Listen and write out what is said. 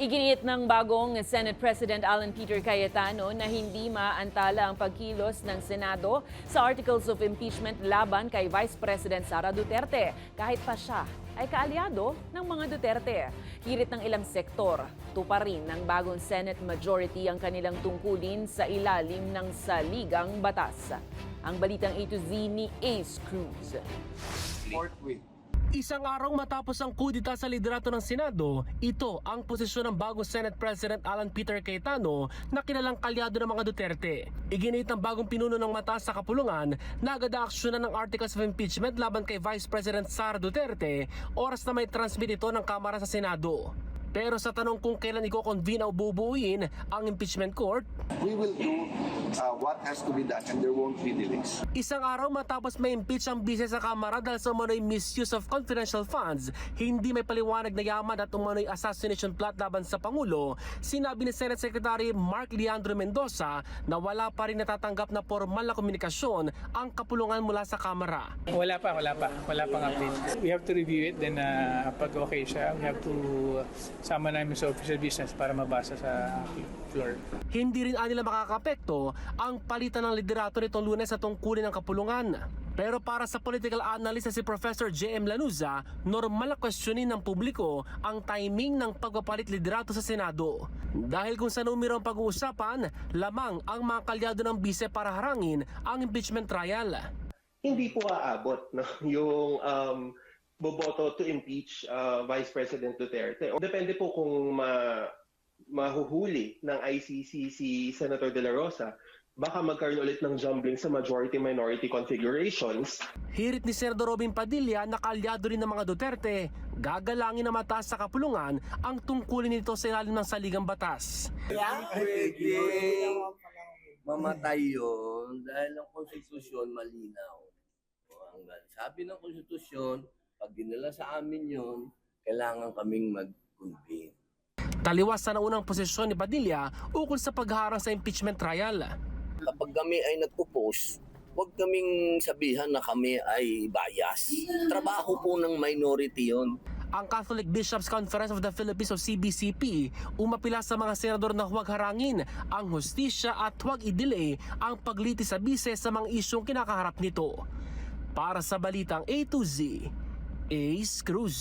Iginiit ng bagong Senate President Alan Peter Cayetano na hindi maantala ang pagkilos ng Senado sa Articles of Impeachment laban kay Vice President Sara Duterte kahit pa siya ay kaalyado ng mga Duterte. Hirit ng ilang sektor, tuparin ng bagong Senate majority ang kanilang tungkulin sa ilalim ng saligang batas. Ang balitang A to Z ni Ace Cruz. Isang araw matapos ang kudita sa liderato ng Senado, ito ang posisyon ng bagong Senate President Alan Peter Cayetano na kilalang kalyado ng mga Duterte. Iginit ng bagong pinuno ng mataas sa kapulungan na agad aaksyonan ng Articles of Impeachment laban kay Vice President Sara Duterte oras na may transmit ito ng Kamara sa Senado. Pero sa tanong kung kailan i-convene o bubuuin ang impeachment court, we will do what has to be done and there won't be delays. Isang araw matapos may impeach ang bise sa Kamara dahil sa umano'y misuse of confidential funds, hindi may paliwanag na yaman at umano'y assassination plot laban sa Pangulo, sinabi ni Senate Secretary Mark Leandro Mendoza na wala pa rin natatanggap na formal na komunikasyon ang kapulungan mula sa Kamara. Wala pang update. We have to review it, then pag okay siya, we have to sama namin sa official business para mabasa sa floor. Hindi rin nila makakapekto ang palitan ng liderato nitong Lunes sa tungkulin ng kapulungan. Pero para sa political analyst na si Professor J.M. Lanuza, normal na questionin ng publiko ang timing ng pagpapalit liderato sa Senado. Dahil kung sa numero ang pag-uusapan, lamang ang mga kalyado ng bise para harangin ang impeachment trial. Hindi po aabot no? Yung boboto to impeach Vice President Duterte. Depende po kung mahuhuli ng ICC si Senator De La Rosa, baka magkaroon ulit ng jumbling sa majority-minority configurations. Hirit ni Senador Robin Padilla na kaalyado rin ng mga Duterte, gagalangin na mataas sa kapulungan ang tungkulin nito sa ilalim ng saligang batas. Pwede mamatay yun dahil ang konstitusyon malinaw. Sabi ng konstitusyon, pag dinala sa amin yun, kailangan kaming mag-convene. Taliwas sa naunang posisyon ni Padilla ukol sa pagharang sa impeachment trial. Kapag kami ay nagpo-post, huwag kaming sabihan na kami ay bias. Trabaho po ng minority yon. Ang Catholic Bishops Conference of the Philippines o CBCP umapila sa mga senador na huwag harangin ang hustisya at huwag i-delay ang pagliti sa bise sa mga isyong kinakaharap nito. Para sa balitang A to Z, Ace Cruz.